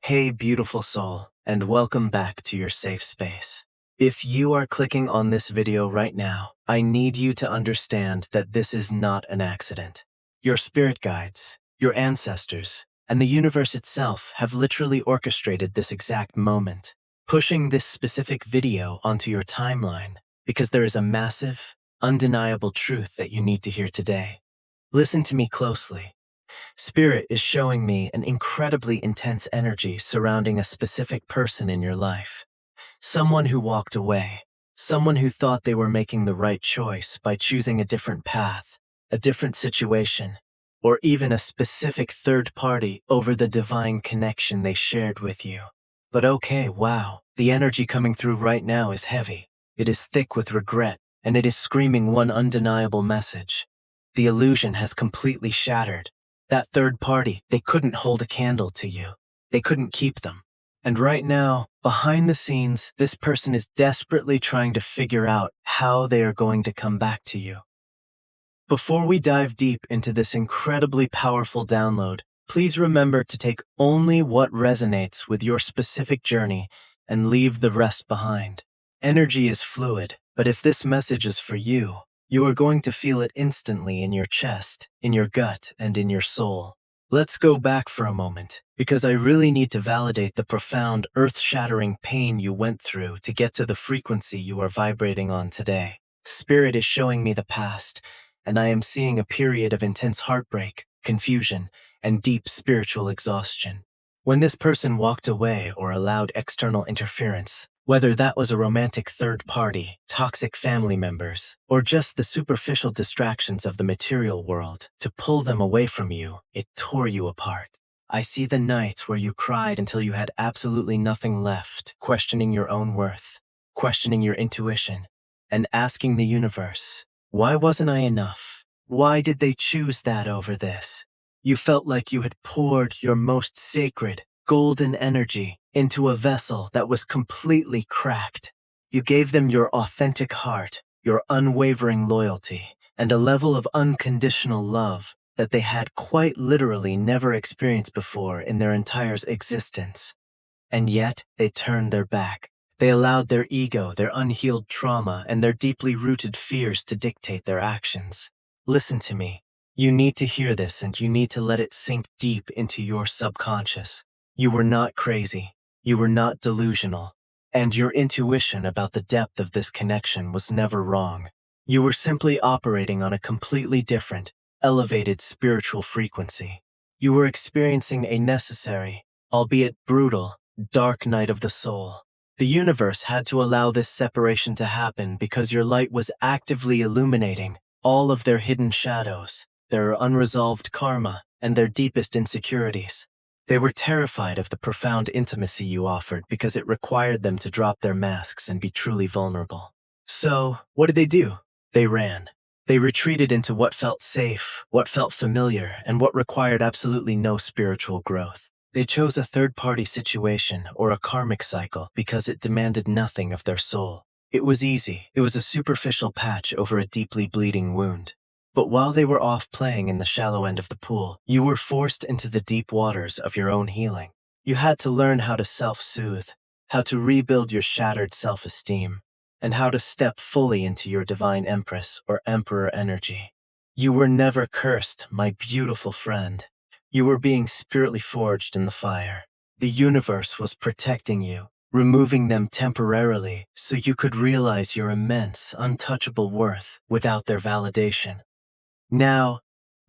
Hey, beautiful soul, and welcome back to your safe space. If you are clicking on this video right now, I need you to understand that this is not an accident. Your spirit guides, your ancestors, and the universe itself have literally orchestrated this exact moment, pushing this specific video onto your timeline because there is a massive, undeniable truth that you need to hear today. Listen to me closely. Spirit is showing me an incredibly intense energy surrounding a specific person in your life. Someone who walked away. Someone who thought they were making the right choice by choosing a different path, a different situation, or even a specific third party over the divine connection they shared with you. But okay, wow, the energy coming through right now is heavy. It is thick with regret, and it is screaming one undeniable message. The illusion has completely shattered. That third party, they couldn't hold a candle to you. They couldn't keep them. And right now, behind the scenes, this person is desperately trying to figure out how they are going to come back to you. Before we dive deep into this incredibly powerful download, please remember to take only what resonates with your specific journey and leave the rest behind. Energy is fluid, but if this message is for you, you are going to feel it instantly in your chest, in your gut, and in your soul. Let's go back for a moment, because I really need to validate the profound, earth-shattering pain you went through to get to the frequency you are vibrating on today. Spirit is showing me the past, and I am seeing a period of intense heartbreak, confusion, and deep spiritual exhaustion. When this person walked away or allowed external interference, whether that was a romantic third party, toxic family members, or just the superficial distractions of the material world, to pull them away from you, it tore you apart. I see the nights where you cried until you had absolutely nothing left, questioning your own worth, questioning your intuition, and asking the universe, why wasn't I enough? Why did they choose that over this? You felt like you had poured your most sacred, golden energy into a vessel that was completely cracked. You gave them your authentic heart, your unwavering loyalty, and a level of unconditional love that they had quite literally never experienced before in their entire existence. And yet, they turned their back. They allowed their ego, their unhealed trauma, and their deeply rooted fears to dictate their actions. Listen to me. You need to hear this, and you need to let it sink deep into your subconscious. You were not crazy. You were not delusional. And your intuition about the depth of this connection was never wrong. You were simply operating on a completely different, elevated spiritual frequency. You were experiencing a necessary, albeit brutal, dark night of the soul. The universe had to allow this separation to happen because your light was actively illuminating all of their hidden shadows, their unresolved karma, and their deepest insecurities. They were terrified of the profound intimacy you offered because it required them to drop their masks and be truly vulnerable. So, what did they do? They ran. They retreated into what felt safe, what felt familiar, and what required absolutely no spiritual growth. They chose a third-party situation or a karmic cycle because it demanded nothing of their soul. It was easy. It was a superficial patch over a deeply bleeding wound. But while they were off playing in the shallow end of the pool, you were forced into the deep waters of your own healing. You had to learn how to self-soothe, how to rebuild your shattered self-esteem, and how to step fully into your divine empress or emperor energy. You were never cursed, my beautiful friend. You were being spiritually forged in the fire. The universe was protecting you, removing them temporarily so you could realize your immense, untouchable worth without their validation. Now,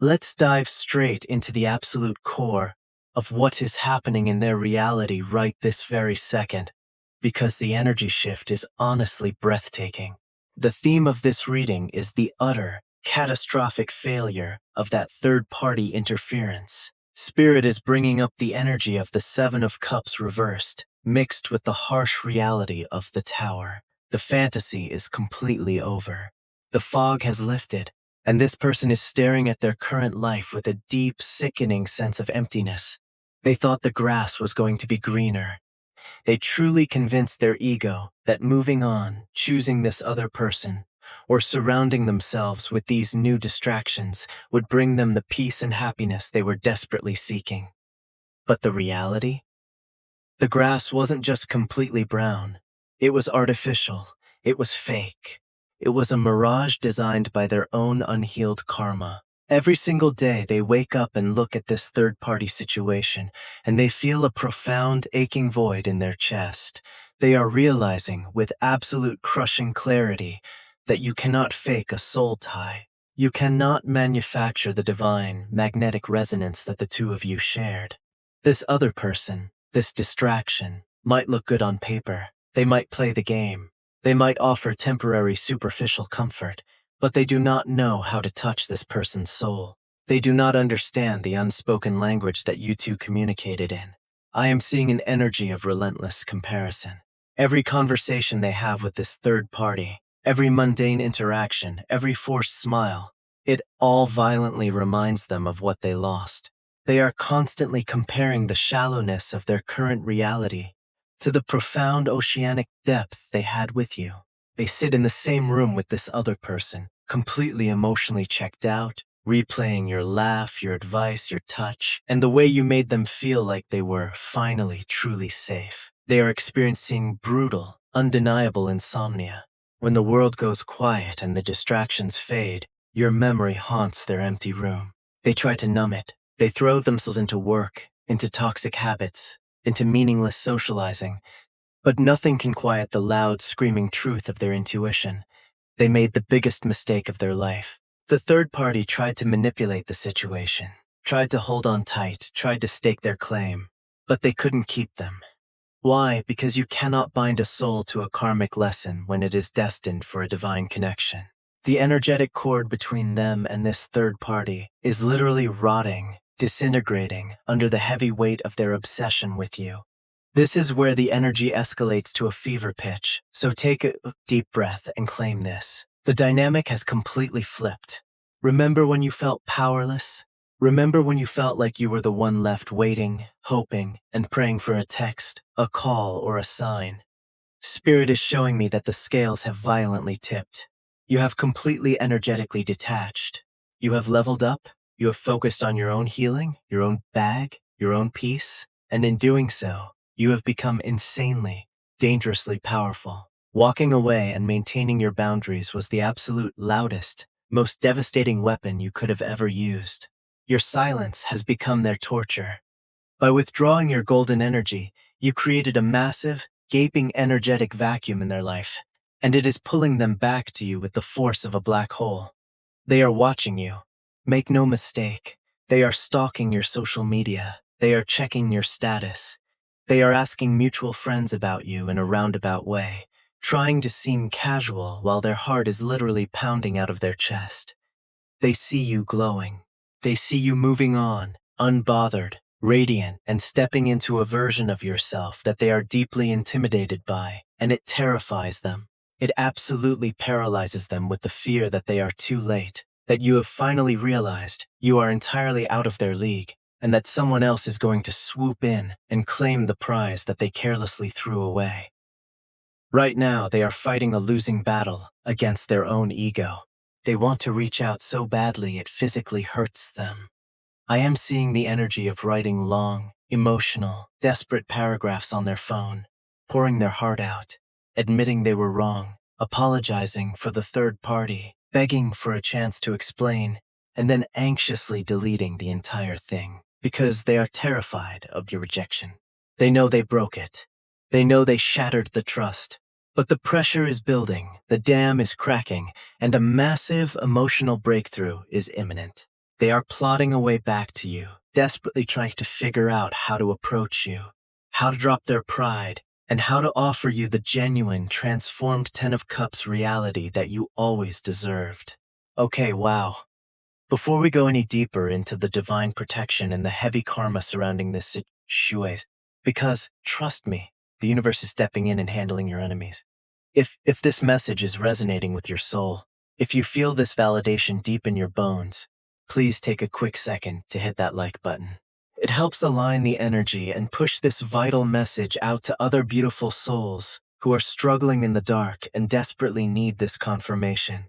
let's dive straight into the absolute core of what is happening in their reality right this very second, because the energy shift is honestly breathtaking. The theme of this reading is the utter, catastrophic failure of that third-party interference. Spirit is bringing up the energy of the Seven of Cups reversed, mixed with the harsh reality of the Tower. The fantasy is completely over. The fog has lifted, and this person is staring at their current life with a deep, sickening sense of emptiness. They thought the grass was going to be greener. They truly convinced their ego that moving on, choosing this other person, or surrounding themselves with these new distractions would bring them the peace and happiness they were desperately seeking. But the reality? The grass wasn't just completely brown. It was artificial. It was fake. It was a mirage designed by their own unhealed karma. Every single day they wake up and look at this third-party situation, and they feel a profound aching void in their chest. They are realizing with absolute crushing clarity that you cannot fake a soul tie. You cannot manufacture the divine, magnetic resonance that the two of you shared. This other person, this distraction, might look good on paper. They might play the game. They might offer temporary superficial comfort, but they do not know how to touch this person's soul. They do not understand the unspoken language that you two communicated in. I am seeing an energy of relentless comparison. Every conversation they have with this third party, every mundane interaction, every forced smile, it all violently reminds them of what they lost. They are constantly comparing the shallowness of their current reality to the profound oceanic depth they had with you. They sit in the same room with this other person, completely emotionally checked out, replaying your laugh, your advice, your touch, and the way you made them feel like they were finally truly safe. They are experiencing brutal, undeniable insomnia. When the world goes quiet and the distractions fade, your memory haunts their empty room. They try to numb it. They throw themselves into work, into toxic habits, into meaningless socializing, but nothing can quiet the loud, screaming truth of their intuition. They made the biggest mistake of their life. The third party tried to manipulate the situation, tried to hold on tight, tried to stake their claim, but they couldn't keep them. Why? Because you cannot bind a soul to a karmic lesson when it is destined for a divine connection. The energetic cord between them and this third party is literally rotting, disintegrating under the heavy weight of their obsession with you. This is where the energy escalates to a fever pitch, so take a deep breath and claim this. The dynamic has completely flipped. Remember when you felt powerless? Remember when you felt like you were the one left waiting, hoping, and praying for a text, a call, or a sign? Spirit is showing me that the scales have violently tipped. You have completely energetically detached. You have leveled up. You have focused on your own healing, your own bag, your own peace, and in doing so, you have become insanely, dangerously powerful. Walking away and maintaining your boundaries was the absolute loudest, most devastating weapon you could have ever used. Your silence has become their torture. By withdrawing your golden energy, you created a massive, gaping energetic vacuum in their life, and it is pulling them back to you with the force of a black hole. They are watching you. Make no mistake, they are stalking your social media. They are checking your status. They are asking mutual friends about you in a roundabout way, trying to seem casual while their heart is literally pounding out of their chest. They see you glowing. They see you moving on, unbothered, radiant, and stepping into a version of yourself that they are deeply intimidated by, and it terrifies them. It absolutely paralyzes them with the fear that they are too late, that you have finally realized you are entirely out of their league, and that someone else is going to swoop in and claim the prize that they carelessly threw away. Right now, they are fighting a losing battle against their own ego. They want to reach out so badly it physically hurts them. I am seeing the energy of writing long, emotional, desperate paragraphs on their phone, pouring their heart out, admitting they were wrong, apologizing for the third party, begging for a chance to explain, and then anxiously deleting the entire thing, because they are terrified of your rejection. They know they broke it. They know they shattered the trust. But the pressure is building, the dam is cracking, and a massive emotional breakthrough is imminent. They are plotting a way back to you, desperately trying to figure out how to approach you, how to drop their pride, and how to offer you the genuine, transformed Ten of Cups reality that you always deserved. Okay, wow. Before we go any deeper into the divine protection and the heavy karma surrounding this situation, because, trust me, the universe is stepping in and handling your enemies. If this message is resonating with your soul, if you feel this validation deep in your bones, please take a quick second to hit that like button. It helps align the energy and push this vital message out to other beautiful souls who are struggling in the dark and desperately need this confirmation.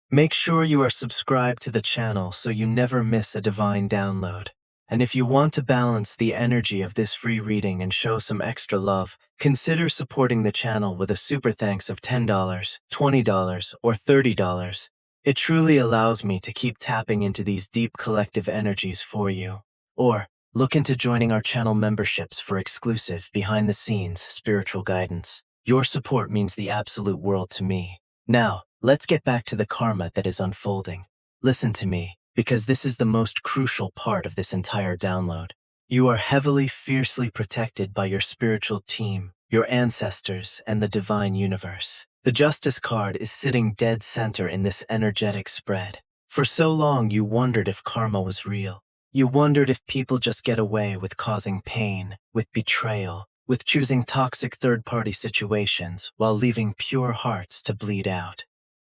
Make sure you are subscribed to the channel so you never miss a divine download. And if you want to balance the energy of this free reading and show some extra love, consider supporting the channel with a super thanks of $10, $20, or $30. It truly allows me to keep tapping into these deep collective energies for you. Or look into joining our channel memberships for exclusive, behind-the-scenes spiritual guidance. Your support means the absolute world to me. Now, let's get back to the karma that is unfolding. Listen to me, because this is the most crucial part of this entire download. You are heavily, fiercely protected by your spiritual team, your ancestors, and the divine universe. The Justice card is sitting dead center in this energetic spread. For so long, you wondered if karma was real. You wondered if people just get away with causing pain, with betrayal, with choosing toxic third-party situations while leaving pure hearts to bleed out.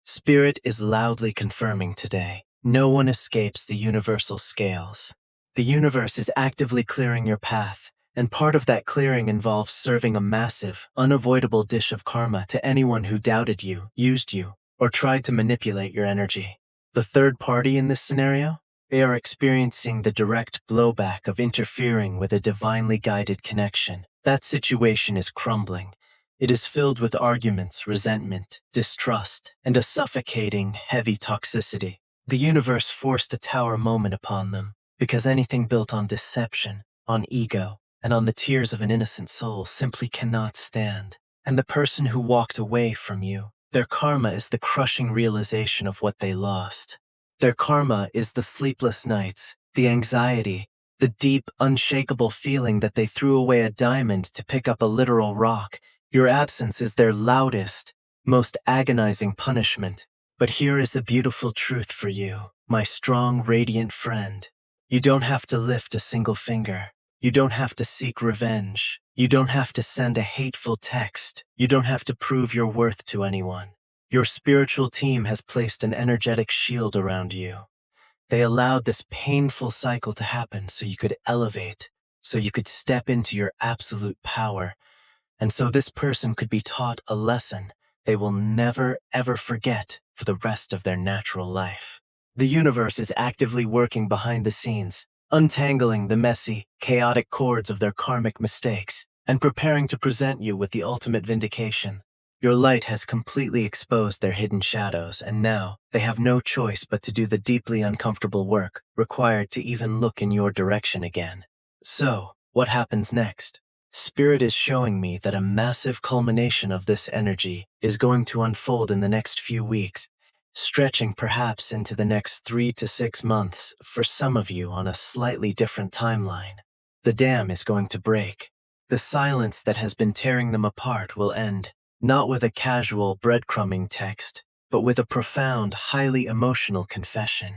Spirit is loudly confirming today. No one escapes the universal scales. The universe is actively clearing your path, and part of that clearing involves serving a massive, unavoidable dish of karma to anyone who doubted you, used you, or tried to manipulate your energy. The third party in this scenario? They are experiencing the direct blowback of interfering with a divinely guided connection. That situation is crumbling. It is filled with arguments, resentment, distrust, and a suffocating, heavy toxicity. The universe forced a tower moment upon them, because anything built on deception, on ego, and on the tears of an innocent soul simply cannot stand. And the person who walked away from you, their karma is the crushing realization of what they lost. Their karma is the sleepless nights, the anxiety, the deep, unshakable feeling that they threw away a diamond to pick up a literal rock. Your absence is their loudest, most agonizing punishment. But here is the beautiful truth for you, my strong, radiant friend. You don't have to lift a single finger. You don't have to seek revenge. You don't have to send a hateful text. You don't have to prove your worth to anyone. Your spiritual team has placed an energetic shield around you. They allowed this painful cycle to happen so you could elevate, so you could step into your absolute power, and so this person could be taught a lesson they will never, ever forget for the rest of their natural life. The universe is actively working behind the scenes, untangling the messy, chaotic cords of their karmic mistakes, and preparing to present you with the ultimate vindication. Your light has completely exposed their hidden shadows, and now they have no choice but to do the deeply uncomfortable work required to even look in your direction again. So, what happens next? Spirit is showing me that a massive culmination of this energy is going to unfold in the next few weeks, stretching perhaps into the next 3 to 6 months for some of you on a slightly different timeline. The dam is going to break. The silence that has been tearing them apart will end, not with a casual breadcrumbing text, but with a profound, highly emotional confession.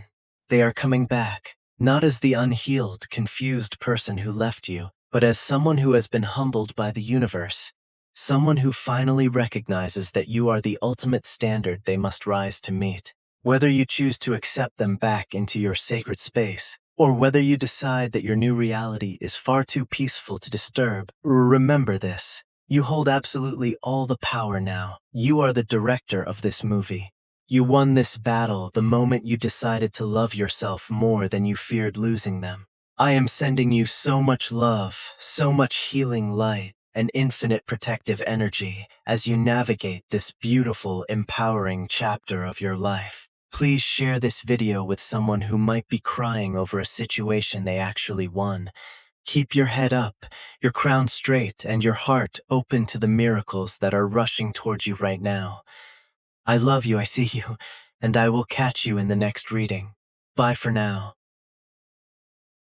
They are coming back, not as the unhealed, confused person who left you, but as someone who has been humbled by the universe, someone who finally recognizes that you are the ultimate standard they must rise to meet. Whether you choose to accept them back into your sacred space, or whether you decide that your new reality is far too peaceful to disturb, remember this. You hold absolutely all the power now. You are the director of this movie. You won this battle the moment you decided to love yourself more than you feared losing them. I am sending you so much love, so much healing light, and infinite protective energy as you navigate this beautiful, empowering chapter of your life. Please share this video with someone who might be crying over a situation they actually won. Keep your head up, your crown straight, and your heart open to the miracles that are rushing towards you right now. I love you, I see you, and I will catch you in the next reading. Bye for now.